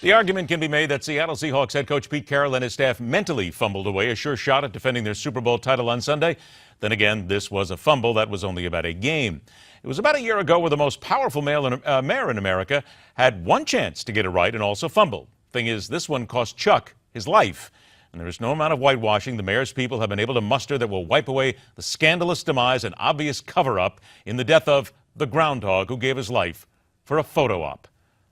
The argument can be made that Seattle Seahawks head coach Pete Carroll and his staff mentally fumbled away a sure shot at defending their Super Bowl title on Sunday. Then again, this was a fumble that was only about a game. It was about a year ago where the most powerful mayor in America had one chance to get it right and also fumble. Thing is, this one cost Chuck his life. And there is no amount of whitewashing the mayor's people have been able to muster that will wipe away the scandalous demise and obvious cover-up in the death of the Groundhog who gave his life for a photo op.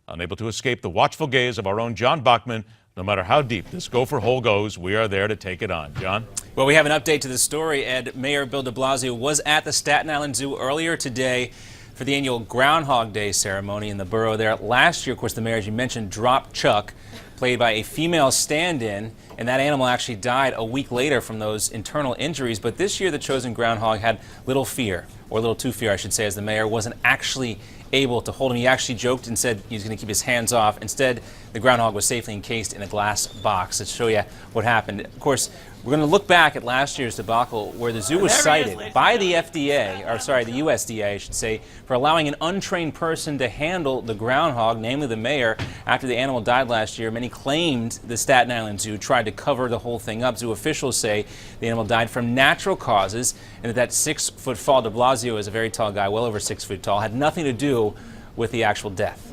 Unable to escape the watchful gaze of our own John Bachman, no matter how deep this gopher hole goes, we are there to take it on. John? Well, we have an update to the story, Ed. Mayor Bill de Blasio was at the Staten Island Zoo earlier today for the annual Groundhog Day ceremony in the borough there. Last year, of course, the mayor, as you mentioned, dropped Chuck, played by a female stand-in, and that animal actually died a week later from those internal injuries. But this year, the chosen groundhog had little fear, or a little too fear, I should say, as the mayor wasn't actually able to hold him. He actually joked and said he was going to keep his hands off. Instead, the groundhog was safely encased in a glass box. Let's show you what happened. Of course, we're going to look back at last year's debacle where the zoo was cited by the FDA, or sorry, the USDA, I should say, for allowing an untrained person to handle the groundhog, namely the mayor, after the animal died last year. Many claimed the Staten Island Zoo tried to cover the whole thing up. Zoo officials say the animal died from natural causes and that 6-foot fall, de Blasio is a very tall guy, well over 6 foot tall, had nothing to do with the actual death.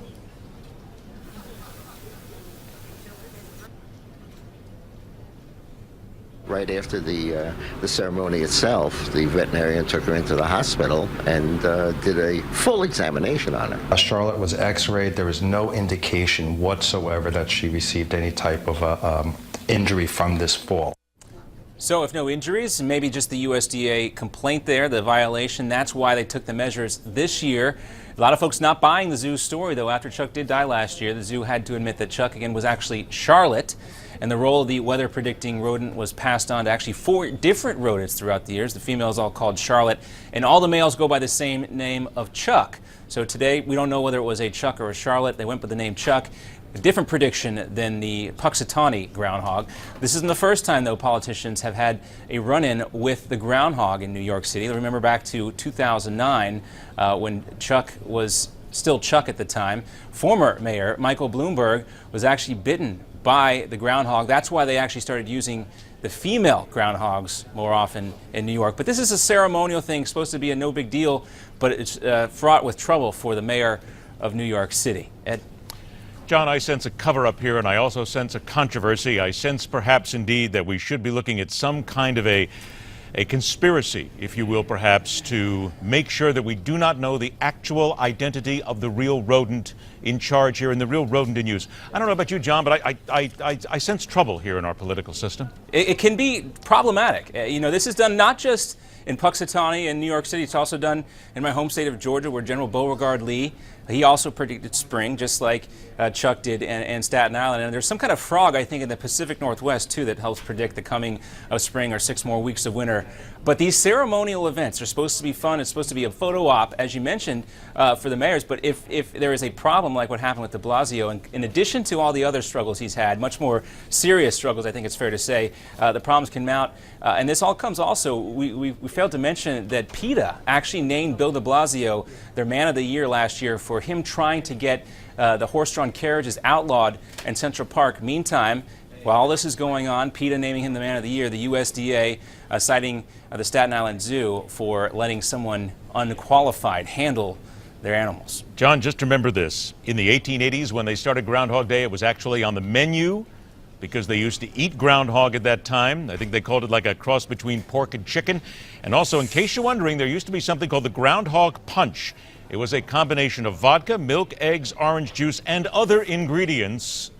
Right after the ceremony itself, the veterinarian took her into the hospital and did a full examination on her. Charlotte was x-rayed. There was no indication whatsoever that she received any type of injury from this fall. So if no injuries, maybe just the USDA complaint there, the violation, that's why they took the measures this year. A lot of folks not buying the zoo's story, though. After Chuck did die last year, the zoo had to admit that Chuck, again, was actually Charlotte, and the role of the weather-predicting rodent was passed on to actually 4 different rodents throughout the years. The female is all called Charlotte, and all the males go by the same name of Chuck. So today, we don't know whether it was a Chuck or a Charlotte. They went with the name Chuck. A different prediction than the Puxatawny groundhog. This isn't the first time, though, politicians have had a run-in with the groundhog in New York City. Remember back to 2009 when Chuck was still Chuck at the time. Former Mayor Michael Bloomberg was actually bitten by the groundhog. That's why they actually started using the female groundhogs more often in New York. But this is a ceremonial thing, supposed to be a no big deal, but it's fraught with trouble for the mayor of New York City. Ed? John, I sense a cover-up here, and I also sense a controversy. I sense perhaps indeed that we should be looking at some kind of a conspiracy, if you will, perhaps, to make sure that we do not know the actual identity of the real rodent in charge here and the real rodent in use. I don't know about you, John, but I sense trouble here in our political system. It can be problematic. You know, this is done not just in Puxatawny and New York City. It's also done in my home state of Georgia, where General Beauregard Lee, he also predicted spring, just like Chuck did and Staten Island. And there's some kind of frog, I think, in the Pacific Northwest, too, that helps predict the coming of spring or 6 more weeks of winter. But these ceremonial events are supposed to be fun. It's supposed to be a photo op, as you mentioned, for the mayors. But if there is a problem like what happened with de Blasio, and in addition to all the other struggles he's had, much more serious struggles, I think it's fair to say, the problems can mount. And this all comes also, we failed to mention that PETA actually named Bill de Blasio their Man of the Year last year for him trying to get the horse-drawn carriages outlawed in Central Park. Meantime, while all this is going on, PETA naming him the Man of the Year, the USDA citing the Staten Island Zoo for letting someone unqualified handle their animals. John, just remember this. In the 1880s, when they started Groundhog Day, it was actually on the menu because they used to eat groundhog at that time. I think they called it like a cross between pork and chicken. And also, in case you're wondering, there used to be something called the Groundhog Punch. It was a combination of vodka, milk, eggs, orange juice, and other ingredients,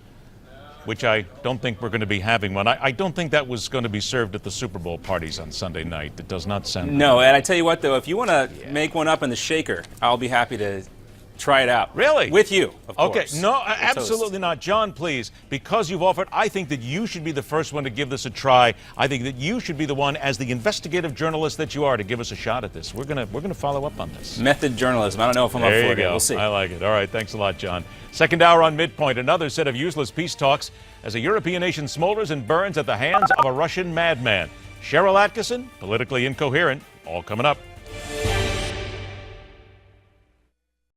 which I don't think we're going to be having one. I don't think that was going to be served at the Super Bowl parties on Sunday night. It does not sound No, and I tell you what, though, if you want to make one up in the shaker, I'll be happy to try it out. Really? With you, of course. Okay, no, absolutely not. John, please, because you've offered, I think that you should be the first one to give this a try. I think that you should be the one, as the investigative journalist that you are, to give us a shot at this. We're gonna follow up on this. Method journalism. I don't know if I'm up for it. We'll see. I like it. All right, thanks a lot, John. Second hour on MidPoint, another set of useless peace talks as a European nation smolders and burns at the hands of a Russian madman. Cheryl Atkinson, politically incoherent, all coming up.